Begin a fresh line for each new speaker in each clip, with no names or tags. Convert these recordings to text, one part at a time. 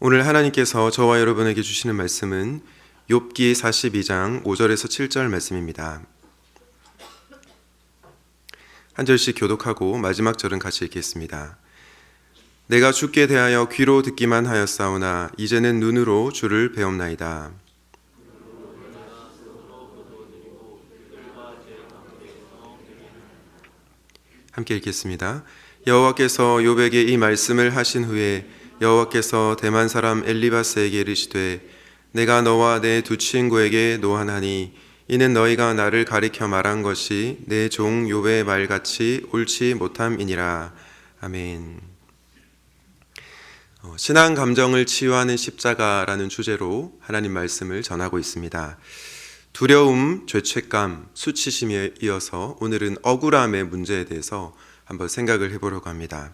오늘 하나님께서 저와 여러분에게 주시는 말씀은 욥기 42장 5절에서 7절 말씀입니다. 한 절씩 교독하고 마지막 절은 같이 읽겠습니다. 내가 주께 대하여 귀로 듣기만 하였사오나 이제는 눈으로 주를 배움나이다. 함께 읽겠습니다. 여호와께서 욥에게 이 말씀을 하신 후에 여호와께서 대만 사람 엘리바스에게 이르시되 내가 너와 내 두 친구에게 노하나니 이는 너희가 나를 가리켜 말한 것이 내 종 욥의 말같이 옳지 못함이니라. 아멘. 신앙 감정을 치유하는 십자가라는 주제로 하나님 말씀을 전하고 있습니다. 두려움, 죄책감, 수치심에 이어서 오늘은 억울함의 문제에 대해서 한번 생각을 해보려고 합니다.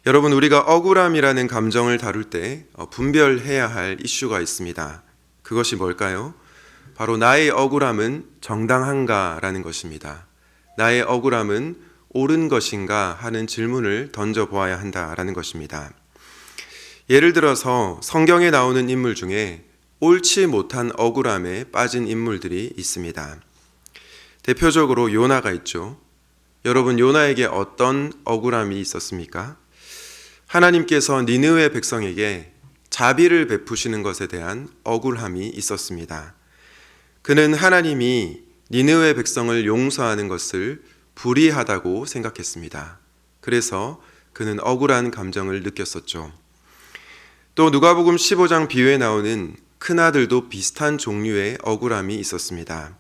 여러분, 우리가 억울함이라는 감정을 다룰 때 분별해야 할 이슈가 있습니다. 그것이 뭘까요? 바로 나의 억울함은 정당한가라는 것입니다. 나의 억울함은 옳은 것인가 하는 질문을 던져보아야 한다라는 것입니다. 예를 들어서 성경에 나오는 인물 중에 옳지 못한 억울함에 빠진 인물들이 있습니다. 대표적으로 요나가 있죠. 여러분, 요나에게 어떤 억울함이 있었습니까? 하나님께서 니느웨 백성에게 자비를 베푸시는 것에 대한 억울함이 있었습니다. 그는 하나님이 니느웨 백성을 용서하는 것을 불의하다고 생각했습니다. 그래서 그는 억울한 감정을 느꼈었죠. 또 누가복음 15장 비유에 나오는 큰아들도 비슷한 종류의 억울함이 있었습니다.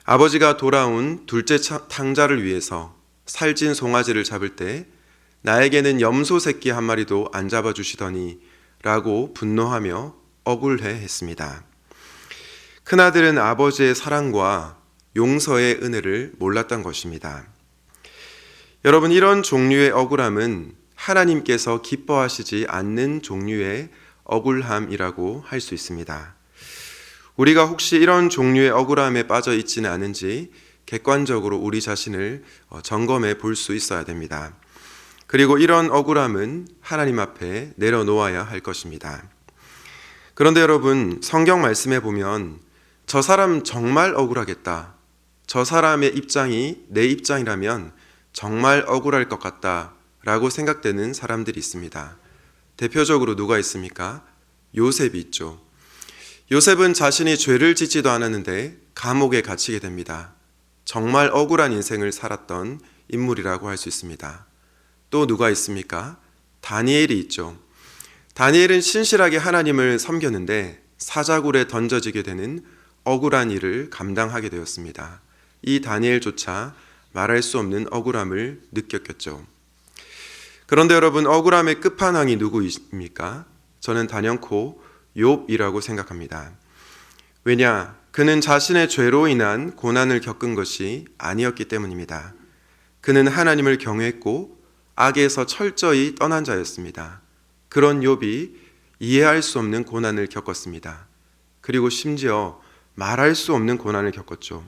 아버지가 돌아온 둘째 탕자를 위해서 살찐 송아지를 잡을 때 나에게는 염소 새끼 한 마리도 안 잡아주시더니 라고 분노하며 억울해 했습니다. 큰아들은 아버지의 사랑과 용서의 은혜를 몰랐던 것입니다. 여러분, 이런 종류의 억울함은 하나님께서 기뻐하시지 않는 종류의 억울함이라고 할 수 있습니다. 우리가 혹시 이런 종류의 억울함에 빠져 있지는 않은지 객관적으로 우리 자신을 점검해 볼 수 있어야 됩니다. 그리고 이런 억울함은 하나님 앞에 내려놓아야 할 것입니다. 그런데 여러분, 성경 말씀에 보면 저 사람 정말 억울하겠다, 저 사람의 입장이 내 입장이라면 정말 억울할 것 같다 라고 생각되는 사람들이 있습니다. 대표적으로 누가 있습니까? 요셉이 있죠. 요셉은 자신이 죄를 짓지도 않았는데 감옥에 갇히게 됩니다. 정말 억울한 인생을 살았던 인물이라고 할 수 있습니다. 또 누가 있습니까? 다니엘이 있죠. 다니엘은 신실하게 하나님을 섬겼는데 사자굴에 던져지게 되는 억울한 일을 감당하게 되었습니다. 이 다니엘조차 말할 수 없는 억울함을 느꼈겠죠. 그런데 여러분, 억울함의 끝판왕이 누구입니까? 저는 단연코 욥이라고 생각합니다. 왜냐? 그는 자신의 죄로 인한 고난을 겪은 것이 아니었기 때문입니다. 그는 하나님을 경외했고 악에서 철저히 떠난 자였습니다. 그런 욥이 이해할 수 없는 고난을 겪었습니다. 그리고 심지어 말할 수 없는 고난을 겪었죠.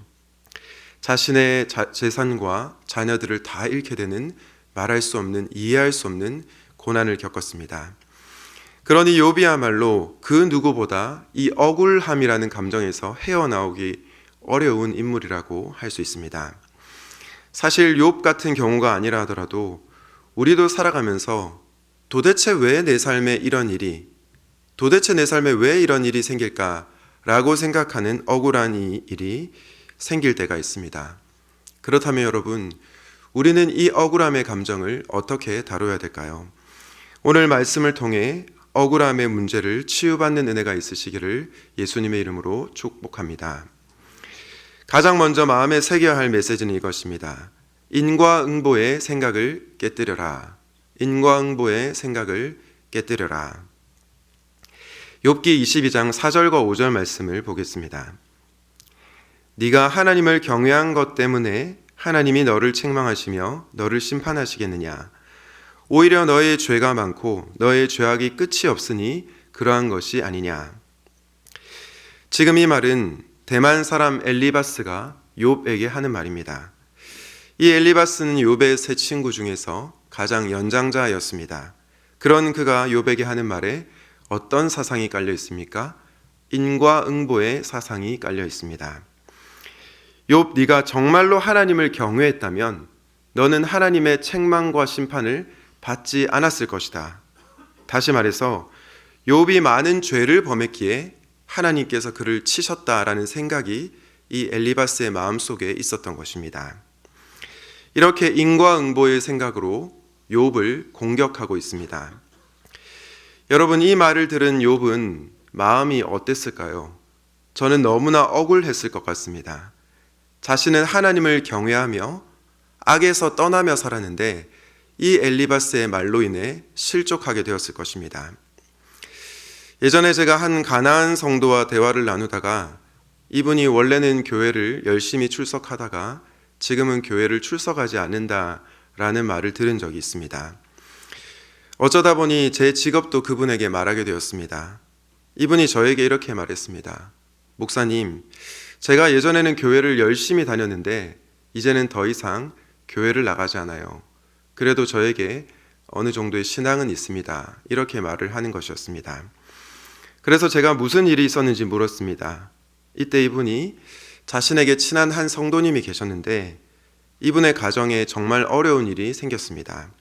자신의 재산과 자녀들을 다 잃게 되는 말할 수 없는, 이해할 수 없는 고난을 겪었습니다. 그러니 욥이야말로 그 누구보다 이 억울함이라는 감정에서 헤어나오기 어려운 인물이라고 할 수 있습니다. 사실 욥 같은 경우가 아니라 하더라도 우리도 살아가면서 도대체 왜 내 삶에 이런 일이, 도대체 내 삶에 왜 이런 일이 생길까라고 생각하는 억울한 일이 생길 때가 있습니다. 그렇다면 여러분, 우리는 이 억울함의 감정을 어떻게 다뤄야 될까요? 오늘 말씀을 통해 억울함의 문제를 치유받는 은혜가 있으시기를 예수님의 이름으로 축복합니다. 가장 먼저 마음에 새겨야 할 메시지는 이것입니다. 인과응보의 생각을 깨뜨려라. 인과응보의 생각을 깨뜨려라. 욥기 22장 4절과 5절 말씀을 보겠습니다. 네가 하나님을 경외한 것 때문에 하나님이 너를 책망하시며 너를 심판하시겠느냐? 오히려 너의 죄가 많고 너의 죄악이 끝이 없으니 그러한 것이 아니냐? 지금 이 말은 대만 사람 엘리바스가 욥에게 하는 말입니다. 이 엘리바스는 욥의 세 친구 중에서 가장 연장자였습니다. 그런 그가 욥에게 하는 말에 어떤 사상이 깔려 있습니까? 인과응보의 사상이 깔려 있습니다. 욥, 네가 정말로 하나님을 경외했다면 너는 하나님의 책망과 심판을 받지 않았을 것이다. 다시 말해서 욥이 많은 죄를 범했기에 하나님께서 그를 치셨다라는 생각이 이 엘리바스의 마음속에 있었던 것입니다. 이렇게 인과응보의 생각으로 욥을 공격하고 있습니다. 여러분, 이 말을 들은 욥은 마음이 어땠을까요? 저는 너무나 억울했을 것 같습니다. 자신은 하나님을 경외하며 악에서 떠나며 살았는데 이 엘리바스의 말로 인해 실족하게 되었을 것입니다. 예전에 제가 한 가나안 성도와 대화를 나누다가 이분이 원래는 교회를 열심히 출석하다가 지금은 교회를 출석하지 않는다라는 말을 들은 적이 있습니다. 어쩌다 보니 제 직업도 그분에게 말하게 되었습니다. 이분이 저에게 이렇게 말했습니다. 목사님, 제가 예전에는 교회를 열심히 다녔는데 이제는 더 이상 교회를 나가지 않아요. 그래도 저에게 어느 정도의 신앙은 있습니다. 이렇게 말을 하는 것이었습니다. 그래서 제가 무슨 일이 있었는지 물었습니다. 이때 이분이 자신에게 친한 한 성도님이 계셨는데 이분의 가정에 정말 어려운 일이 생겼습니다.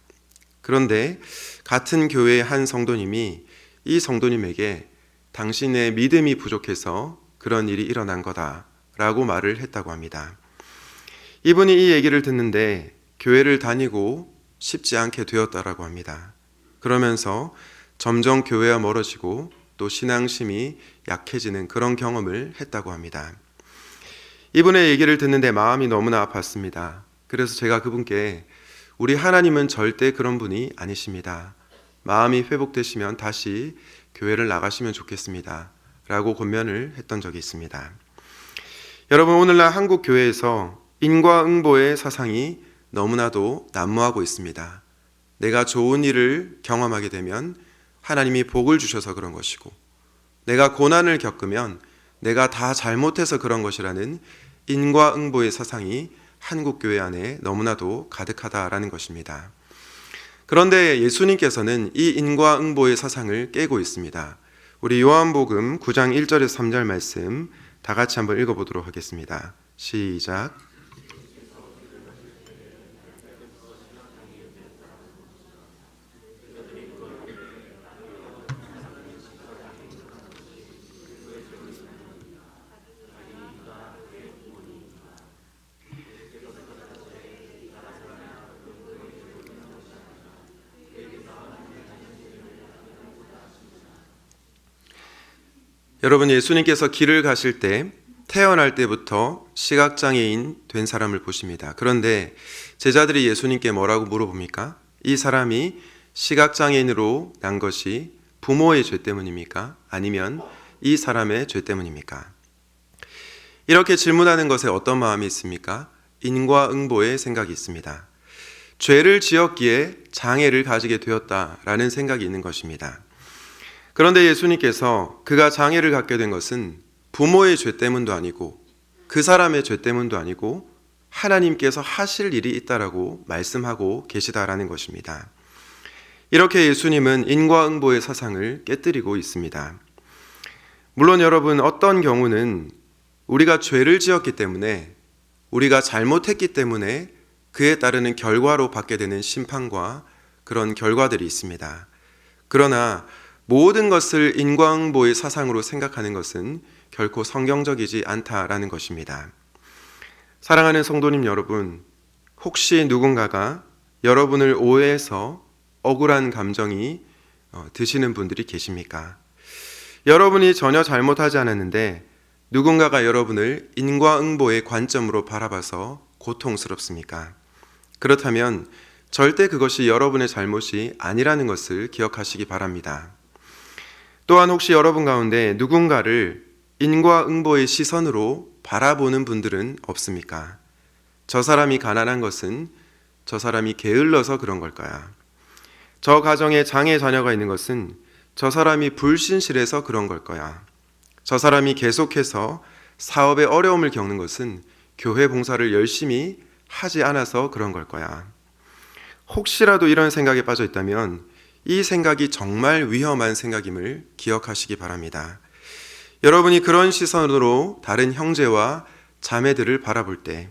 그런데 같은 교회의 한 성도님이 이 성도님에게 당신의 믿음이 부족해서 그런 일이 일어난 거다라고 말을 했다고 합니다. 이분이 이 얘기를 듣는데 교회를 다니고 쉽지 않게 되었다라고 합니다. 그러면서 점점 교회와 멀어지고 또 신앙심이 약해지는 그런 경험을 했다고 합니다. 이분의 얘기를 듣는데 마음이 너무나 아팠습니다. 그래서 제가 그분께 우리 하나님은 절대 그런 분이 아니십니다. 마음이 회복되시면 다시 교회를 나가시면 좋겠습니다. 라고 권면을 했던 적이 있습니다. 여러분, 오늘날 한국 교회에서 인과응보의 사상이 너무나도 난무하고 있습니다. 내가 좋은 일을 경험하게 되면 하나님이 복을 주셔서 그런 것이고 내가 고난을 겪으면 내가 다 잘못해서 그런 것이라는 인과응보의 사상이 한국 교회 안에 너무나도 가득하다라는 것입니다. 그런데 예수님께서는 이 인과응보의 사상을 깨고 있습니다. 우리 요한복음 9장 1절에서 3절 말씀 다 같이 한번 읽어보도록 하겠습니다. 시작. 여러분, 예수님께서 길을 가실 때 태어날 때부터 시각장애인 된 사람을 보십니다. 그런데 제자들이 예수님께 뭐라고 물어봅니까? 이 사람이 시각장애인으로 난 것이 부모의 죄 때문입니까? 아니면 이 사람의 죄 때문입니까? 이렇게 질문하는 것에 어떤 마음이 있습니까? 인과응보의 생각이 있습니다. 죄를 지었기에 장애를 가지게 되었다라는 생각이 있는 것입니다. 그런데 예수님께서 그가 장애를 갖게 된 것은 부모의 죄 때문도 아니고 그 사람의 죄 때문도 아니고 하나님께서 하실 일이 있다라고 말씀하고 계시다라는 것입니다. 이렇게 예수님은 인과응보의 사상을 깨뜨리고 있습니다. 물론 여러분, 어떤 경우는 우리가 죄를 지었기 때문에 우리가 잘못했기 때문에 그에 따르는 결과로 받게 되는 심판과 그런 결과들이 있습니다. 그러나 모든 것을 인과응보의 사상으로 생각하는 것은 결코 성경적이지 않다라는 것입니다. 사랑하는 성도님 여러분, 혹시 누군가가 여러분을 오해해서 억울한 감정이 드시는 분들이 계십니까? 여러분이 전혀 잘못하지 않았는데 누군가가 여러분을 인과응보의 관점으로 바라봐서 고통스럽습니까? 그렇다면 절대 그것이 여러분의 잘못이 아니라는 것을 기억하시기 바랍니다. 또한 혹시 여러분 가운데 누군가를 인과응보의 시선으로 바라보는 분들은 없습니까? 저 사람이 가난한 것은 저 사람이 게을러서 그런 걸까요? 저 가정에 장애 자녀가 있는 것은 저 사람이 불신실해서 그런 걸까요? 저 사람이 계속해서 사업에 어려움을 겪는 것은 교회 봉사를 열심히 하지 않아서 그런 걸까요? 혹시라도 이런 생각에 빠져 있다면 이 생각이 정말 위험한 생각임을 기억하시기 바랍니다. 여러분이 그런 시선으로 다른 형제와 자매들을 바라볼 때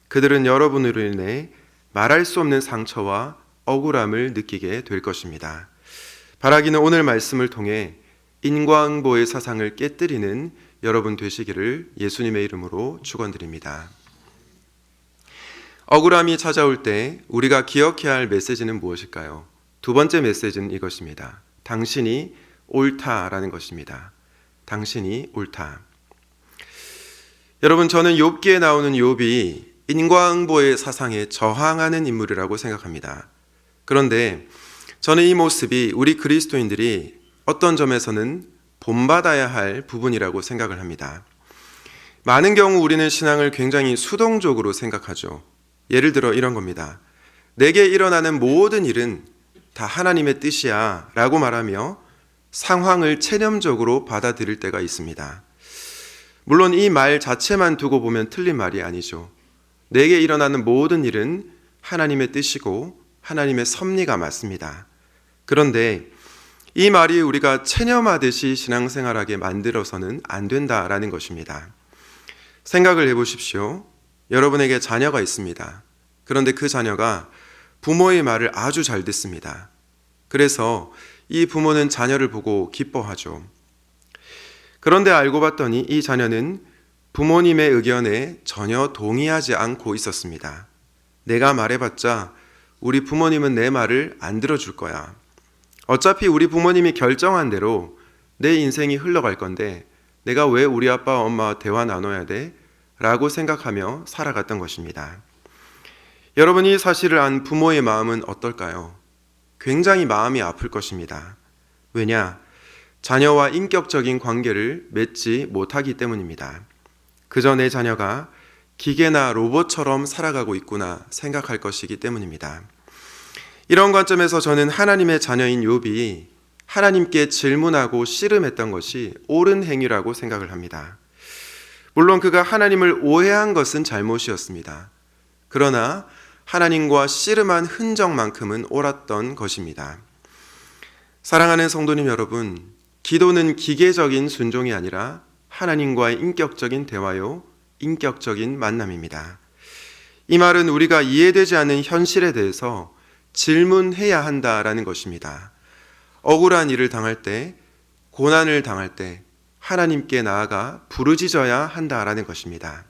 그들은 여러분으로 인해 말할 수 없는 상처와 억울함을 느끼게 될 것입니다. 바라기는 오늘 말씀을 통해 인과응보의 사상을 깨뜨리는 여러분 되시기를 예수님의 이름으로 축원드립니다. 억울함이 찾아올 때 우리가 기억해야 할 메시지는 무엇일까요? 두 번째 메시지는 이것입니다. 당신이 옳다라는 것입니다. 당신이 옳다. 여러분, 저는 욥기에 나오는 욥이 인과응보의 사상에 저항하는 인물이라고 생각합니다. 그런데 저는 이 모습이 우리 그리스도인들이 어떤 점에서는 본받아야 할 부분이라고 생각을 합니다. 많은 경우 우리는 신앙을 굉장히 수동적으로 생각하죠. 예를 들어 이런 겁니다. 내게 일어나는 모든 일은 다 하나님의 뜻이야 라고 말하며 상황을 체념적으로 받아들일 때가 있습니다. 물론 이 말 자체만 두고 보면 틀린 말이 아니죠. 내게 일어나는 모든 일은 하나님의 뜻이고 하나님의 섭리가 맞습니다. 그런데 이 말이 우리가 체념하듯이 신앙생활하게 만들어서는 안 된다라는 것입니다. 생각을 해보십시오. 여러분에게 자녀가 있습니다. 그런데 그 자녀가 부모의 말을 아주 잘 듣습니다. 그래서 이 부모는 자녀를 보고 기뻐하죠. 그런데 알고 봤더니 이 자녀는 부모님의 의견에 전혀 동의하지 않고 있었습니다. 내가 말해봤자 우리 부모님은 내 말을 안 들어줄 거야. 어차피 우리 부모님이 결정한 대로 내 인생이 흘러갈 건데 내가 왜 우리 아빠와 엄마와 대화 나눠야 돼? 라고 생각하며 살아갔던 것입니다. 여러분이 이 사실을 안 부모의 마음은 어떨까요? 굉장히 마음이 아플 것입니다. 왜냐? 자녀와 인격적인 관계를 맺지 못하기 때문입니다. 그저 내 자녀가 기계나 로봇처럼 살아가고 있구나 생각할 것이기 때문입니다. 이런 관점에서 저는 하나님의 자녀인 욥이 하나님께 질문하고 씨름했던 것이 옳은 행위라고 생각을 합니다. 물론 그가 하나님을 오해한 것은 잘못이었습니다. 그러나 하나님과 씨름한 흔적만큼은 옳았던 것입니다. 사랑하는 성도님 여러분, 기도는 기계적인 순종이 아니라 하나님과의 인격적인 대화요, 인격적인 만남입니다. 이 말은 우리가 이해되지 않는 현실에 대해서 질문해야 한다라는 것입니다. 억울한 일을 당할 때, 고난을 당할 때 하나님께 나아가 부르짖어야 한다라는 것입니다.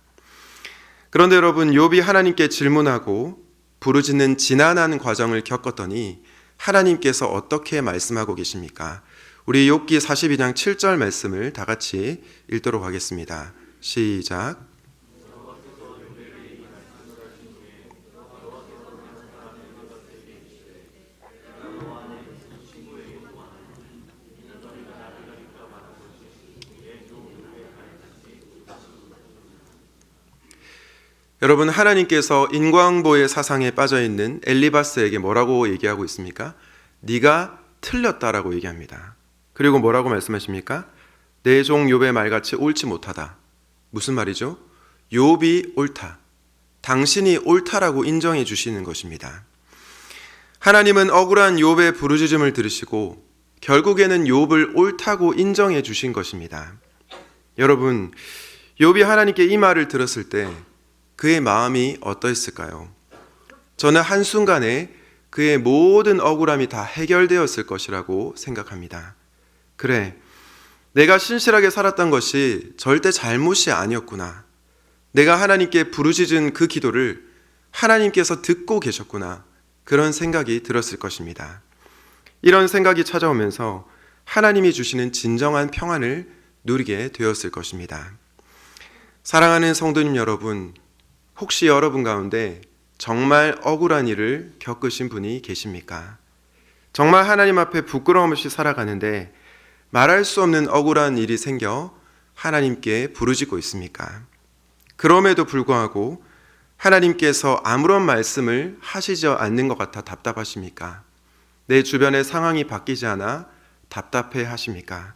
그런데 여러분, 욥이 하나님께 질문하고 부르짖는 지난한 과정을 겪었더니 하나님께서 어떻게 말씀하고 계십니까? 우리 욥기 42장 7절 말씀을 다 같이 읽도록 하겠습니다. 시작. 여러분, 하나님께서 인과응보의 사상에 빠져있는 엘리바스에게 뭐라고 얘기하고 있습니까? 네가 틀렸다라고 얘기합니다. 그리고 뭐라고 말씀하십니까? 내 종 욥의 말같이 옳지 못하다. 무슨 말이죠? 욥이 옳다. 당신이 옳다라고 인정해 주시는 것입니다. 하나님은 억울한 욥의 부르짖음을 들으시고 결국에는 욥을 옳다고 인정해 주신 것입니다. 여러분, 욥이 하나님께 이 말을 들었을 때 그의 마음이 어떠했을까요? 저는 한순간에 그의 모든 억울함이 다 해결되었을 것이라고 생각합니다. 그래, 내가 신실하게 살았던 것이 절대 잘못이 아니었구나. 내가 하나님께 부르짖은 그 기도를 하나님께서 듣고 계셨구나. 그런 생각이 들었을 것입니다. 이런 생각이 찾아오면서 하나님이 주시는 진정한 평안을 누리게 되었을 것입니다. 사랑하는 성도님 여러분, 혹시 여러분 가운데 정말 억울한 일을 겪으신 분이 계십니까? 정말 하나님 앞에 부끄러움 없이 살아가는데 말할 수 없는 억울한 일이 생겨 하나님께 부르짖고 있습니까? 그럼에도 불구하고 하나님께서 아무런 말씀을 하시지 않는 것 같아 답답하십니까? 내 주변의 상황이 바뀌지 않아 답답해 하십니까?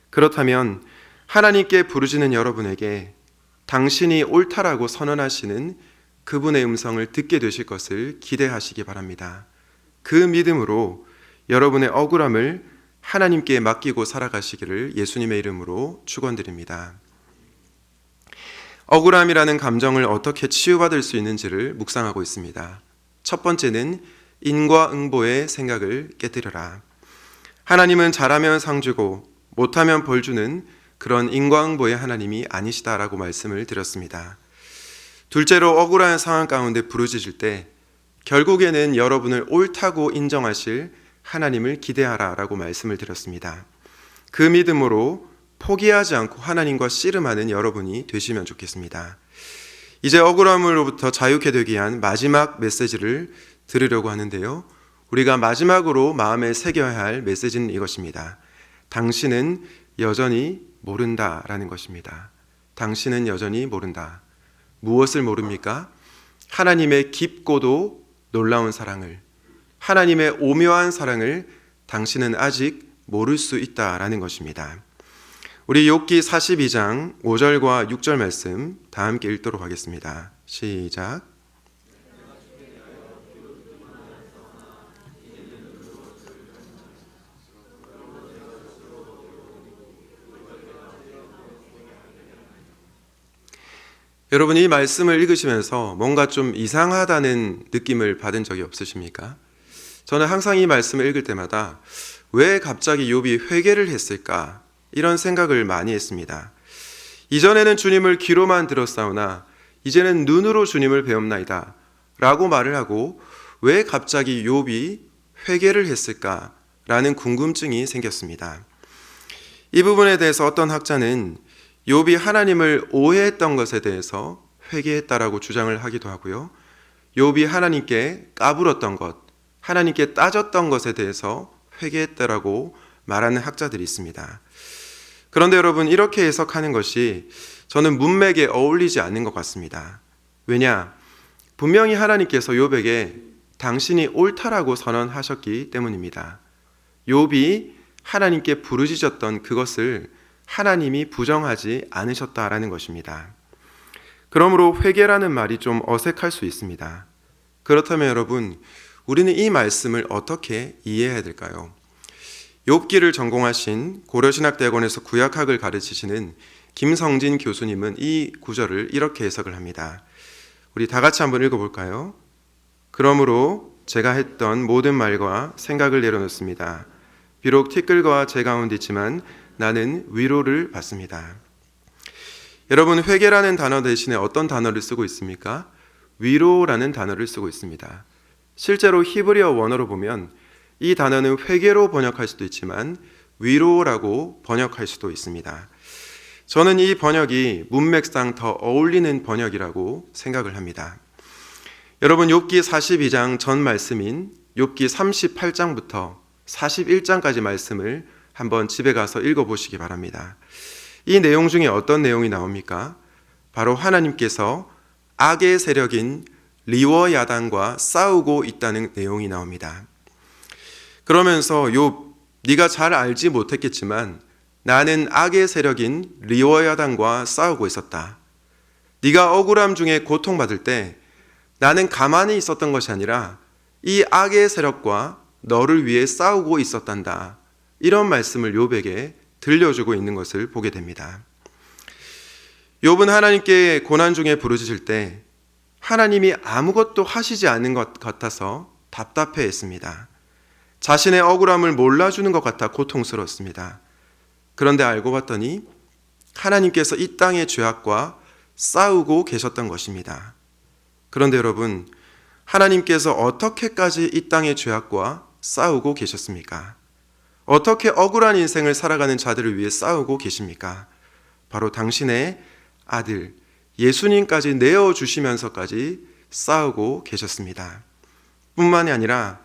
그렇다면 하나님께 부르짖는 여러분에게 당신이 옳다라고 선언하시는 그분의 음성을 듣게 되실 것을 기대하시기 바랍니다. 그 믿음으로 여러분의 억울함을 하나님께 맡기고 살아가시기를 예수님의 이름으로 축원드립니다. 억울함이라는 감정을 어떻게 치유받을 수 있는지를 묵상하고 있습니다. 첫 번째는 인과응보의 생각을 깨뜨려라. 하나님은 잘하면 상 주고 못하면 벌 주는 그런 인과응보의 하나님이 아니시다라고 말씀을 드렸습니다. 둘째로 억울한 상황 가운데 부르짖을 때 결국에는 여러분을 옳다고 인정하실 하나님을 기대하라라고 말씀을 드렸습니다. 그 믿음으로 포기하지 않고 하나님과 씨름하는 여러분이 되시면 좋겠습니다. 이제 억울함으로부터 자유케 되기 위한 마지막 메시지를 들으려고 하는데요. 우리가 마지막으로 마음에 새겨야 할 메시지는 이것입니다. 당신은 여전히 모른다라는 것입니다. 당신은 여전히 모른다. 무엇을 모릅니까? 하나님의 깊고도 놀라운 사랑을, 하나님의 오묘한 사랑을 당신은 아직 모를 수 있다라는 것입니다. 우리 욥기 42장 5절과 6절 말씀 다 함께 읽도록 하겠습니다. 시작. 여러분, 이 말씀을 읽으시면서 뭔가 좀 이상하다는 느낌을 받은 적이 없으십니까? 저는 항상 이 말씀을 읽을 때마다 왜 갑자기 욥이 회개를 했을까? 이런 생각을 많이 했습니다. 이전에는 주님을 귀로만 들었사오나 이제는 눈으로 주님을 배움나이다 라고 말을 하고 왜 갑자기 욥이 회개를 했을까? 라는 궁금증이 생겼습니다. 이 부분에 대해서 어떤 학자는 욥이 하나님을 오해했던 것에 대해서 회개했다라고 주장을 하기도 하고요. 욥이 하나님께 까불었던 것, 하나님께 따졌던 것에 대해서 회개했다라고 말하는 학자들이 있습니다. 그런데 여러분, 이렇게 해석하는 것이 저는 문맥에 어울리지 않는 것 같습니다. 왜냐? 분명히 하나님께서 욥에게 당신이 옳다라고 선언하셨기 때문입니다. 욥이 하나님께 부르짖었던 그것을 하나님이 부정하지 않으셨다라는 것입니다. 그러므로 회개라는 말이 좀 어색할 수 있습니다. 그렇다면 여러분, 우리는 이 말씀을 어떻게 이해해야 될까요? 욥기를 전공하신 고려신학대학원에서 구약학을 가르치시는 김성진 교수님은 이 구절을 이렇게 해석을 합니다. 우리 다 같이 한번 읽어볼까요? 그러므로 제가 했던 모든 말과 생각을 내려놓습니다. 비록 티끌과 재 가운데 있지만 나는 위로를 받습니다. 여러분, 회개라는 단어 대신에 어떤 단어를 쓰고 있습니까? 위로라는 단어를 쓰고 있습니다. 실제로 히브리어 원어로 보면 이 단어는 회개로 번역할 수도 있지만 위로라고 번역할 수도 있습니다. 저는 이 번역이 문맥상 더 어울리는 번역이라고 생각을 합니다. 여러분, 욥기 42장 전 말씀인 욥기 38장부터 41장까지 말씀을 한번 집에 가서 읽어보시기 바랍니다. 이 내용 중에 어떤 내용이 나옵니까? 바로 하나님께서 악의 세력인 리워야단과 싸우고 있다는 내용이 나옵니다. 그러면서 욥, 네가 잘 알지 못했겠지만 나는 악의 세력인 리워야단과 싸우고 있었다. 네가 억울함 중에 고통받을 때 나는 가만히 있었던 것이 아니라 이 악의 세력과 너를 위해 싸우고 있었단다. 이런 말씀을 욥에게 들려주고 있는 것을 보게 됩니다. 욥은 하나님께 고난 중에 부르짖을 때 하나님이 아무것도 하시지 않는 것 같아서 답답해했습니다. 자신의 억울함을 몰라주는 것 같아 고통스러웠습니다. 그런데 알고 봤더니 하나님께서 이 땅의 죄악과 싸우고 계셨던 것입니다. 그런데 여러분, 하나님께서 어떻게까지 이 땅의 죄악과 싸우고 계셨습니까? 어떻게 억울한 인생을 살아가는 자들을 위해 싸우고 계십니까? 바로 당신의 아들 예수님까지 내어주시면서까지 싸우고 계셨습니다. 뿐만이 아니라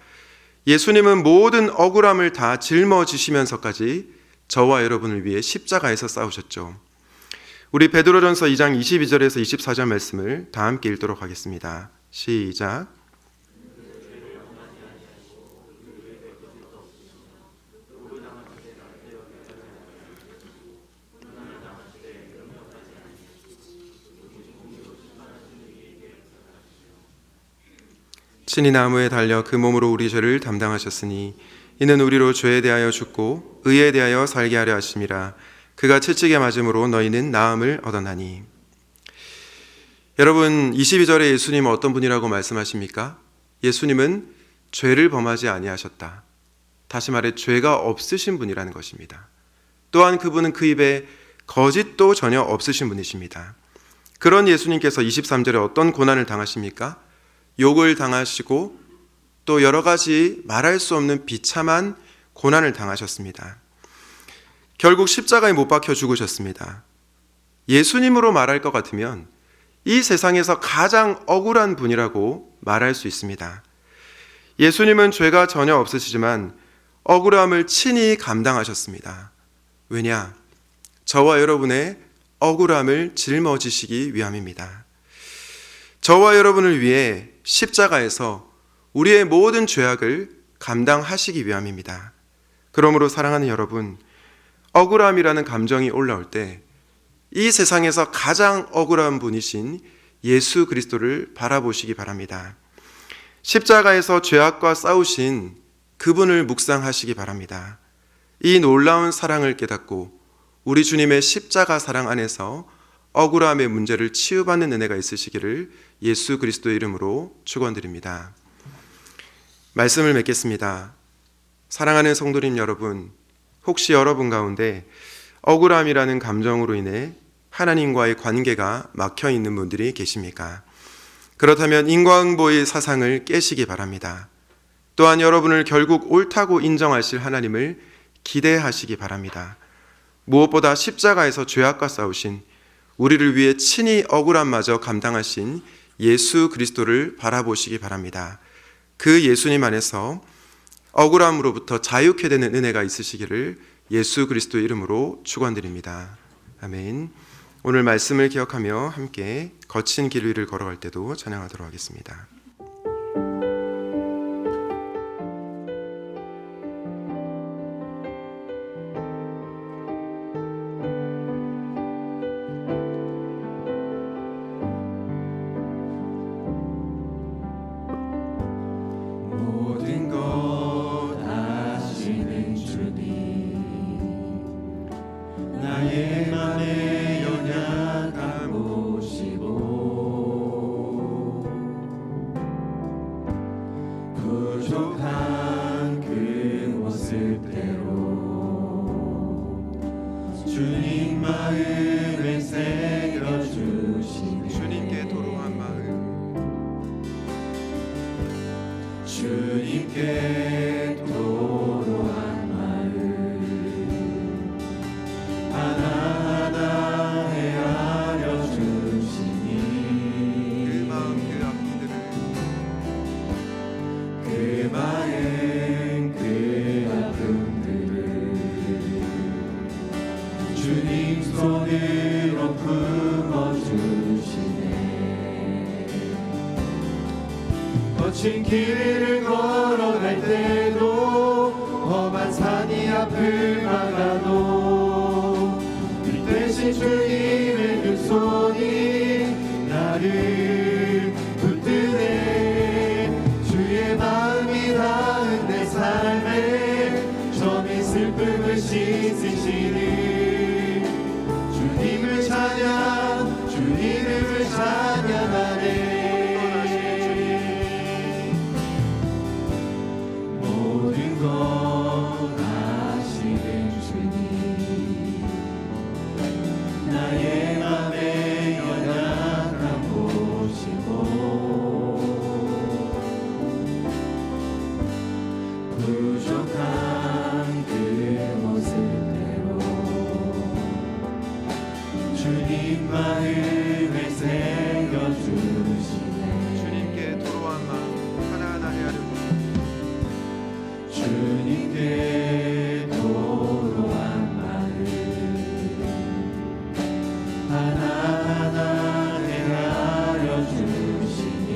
예수님은 모든 억울함을 다 짊어지시면서까지 저와 여러분을 위해 십자가에서 싸우셨죠. 우리 베드로전서 2장 22절에서 24절 말씀을 다 함께 읽도록 하겠습니다. 시작. 친히 나무에 달려 그 몸으로 우리 죄를 담당하셨으니 이는 우리로 죄에 대하여 죽고 의에 대하여 살게 하려 하심이라. 그가 채찍에 맞음으로 너희는 나음을 얻었나니. 여러분, 22절에 예수님은 어떤 분이라고 말씀하십니까? 예수님은 죄를 범하지 아니하셨다. 다시 말해 죄가 없으신 분이라는 것입니다. 또한 그분은 그 입에 거짓도 전혀 없으신 분이십니다. 그런 예수님께서 23절에 어떤 고난을 당하십니까? 욕을 당하시고 또 여러 가지 말할 수 없는 비참한 고난을 당하셨습니다. 결국 십자가에 못 박혀 죽으셨습니다. 예수님으로 말할 것 같으면 이 세상에서 가장 억울한 분이라고 말할 수 있습니다. 예수님은 죄가 전혀 없으시지만 억울함을 친히 감당하셨습니다. 왜냐? 저와 여러분의 억울함을 짊어지시기 위함입니다. 저와 여러분을 위해 십자가에서 우리의 모든 죄악을 감당하시기 위함입니다. 그러므로 사랑하는 여러분, 억울함이라는 감정이 올라올 때 이 세상에서 가장 억울한 분이신 예수 그리스도를 바라보시기 바랍니다. 십자가에서 죄악과 싸우신 그분을 묵상하시기 바랍니다. 이 놀라운 사랑을 깨닫고 우리 주님의 십자가 사랑 안에서 억울함의 문제를 치유받는 은혜가 있으시기를 예수 그리스도의 이름으로 축원드립니다. 말씀을 맺겠습니다. 사랑하는 성도님 여러분, 혹시 여러분 가운데 억울함이라는 감정으로 인해 하나님과의 관계가 막혀 있는 분들이 계십니까? 그렇다면 인과응보의 사상을 깨시기 바랍니다. 또한 여러분을 결국 옳다고 인정하실 하나님을 기대하시기 바랍니다. 무엇보다 십자가에서 죄악과 싸우신 우리를 위해 친히 억울함마저 감당하신 예수 그리스도를 바라보시기 바랍니다. 그 예수님 안에서 억울함으로부터 자유케 되는 은혜가 있으시기를 예수 그리스도의 이름으로 축원드립니다. 아멘. 오늘 말씀을 기억하며 함께 거친 길 위를 걸어갈 때도 찬양하도록 하겠습니다.
모든 것 아시는 주님, 나의 맘에 연약함 보시고 부족한 그 모습대로 주님 마음에 새겨주시네.
주님께 도로한 마음,
주님께 도로한 마음 하나하나 헤아려 주시니
그 마음 그 아픔들을
그 마음 그 아픔들을 주님 손으로 품어주시네. 거친 길을 걸어갈 때도 험한 산이 앞을 막아도 이 대신 주님의 그 손이 나를 붙드네. 주의 마음이 닿은 내 삶에 점이 슬픔을 씻으시니 주님을 찬양, 주 이름을 찬양하네. 모든 것 아시는 주님, 나의 맘에 연약함 보시고 부족한 그 모습대로 주님 마음에 새겨주시네.
주님께 도로한 마음 하나하나 헤아려
주님께 도로한 마음 하나하나 헤아려 주시니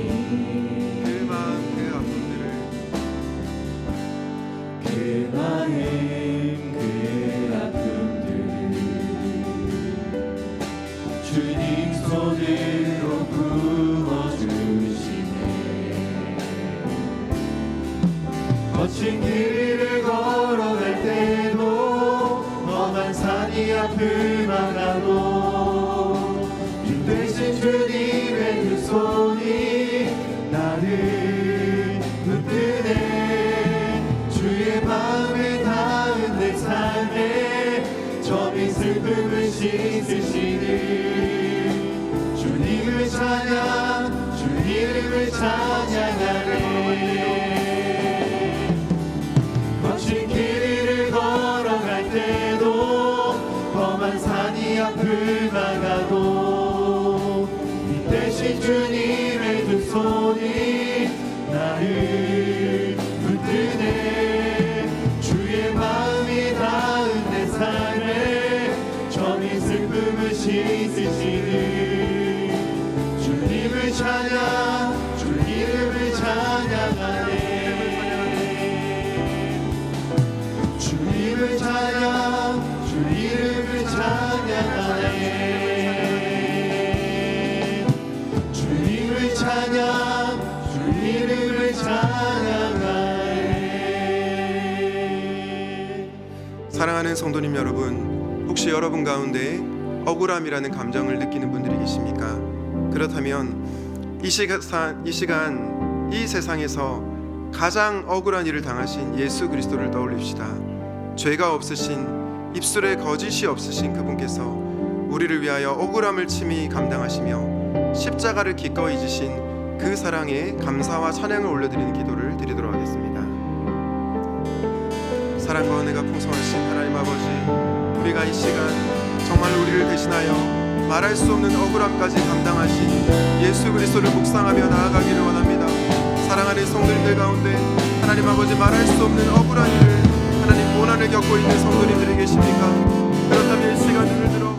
그 마음 그 아픔들을
그 마음 그 아픔들을 주님 손으로 부어주시네. 거친 길을 험한 산이 앞을 막아도 주 대신 주님의 두 손이 나를 붙드네. 주의 마음에 닿은 내 삶에 점이 슬픔을 씻으시니 주님을 찬양 주 이름을 찬양하네. 거친 길 위를 걸어갈 때도 험한 산이 앞을 막아도 이 대신 주님의 두 손이 나를 붙드네. 주의 마음이 닿은 내 삶에 점이 슬픔을 씻으시니 주님을 찬양 주 이름을 찬양하네. 주님을 찬양 주 이름을 찬양하네. 주님을 찬양 주 이름을 찬양하네.
사랑하는 성도님 여러분, 혹시 여러분 가운데 억울함이라는 감정을 느끼는 분들이 계십니까? 그렇다면 이 시간 이 세상에서 가장 억울한 일을 당하신 예수 그리스도를 떠올립시다. 죄가 없으신, 입술에 거짓이 없으신 그분께서 우리를 위하여 억울함을 친히 감당하시며 십자가를 기꺼이 지신 그 사랑에 감사와 찬양을 올려드리는 기도를 드리도록 하겠습니다. 사랑과 은혜가 풍성하신 하나님 아버지, 우리가 이 시간 정말 우리를 대신하여 말할 수 없는 억울함까지 감당하신 예수 그리스도를 묵상하며 나아가기를 원합니다. 사랑하는 성도님들 가운데 하나님 아버지, 말할 수 없는 억울한 일을, 하나님 고난을 겪고 있는 성도님들이 계십니까? 그렇다면 이 시간 눈을 들어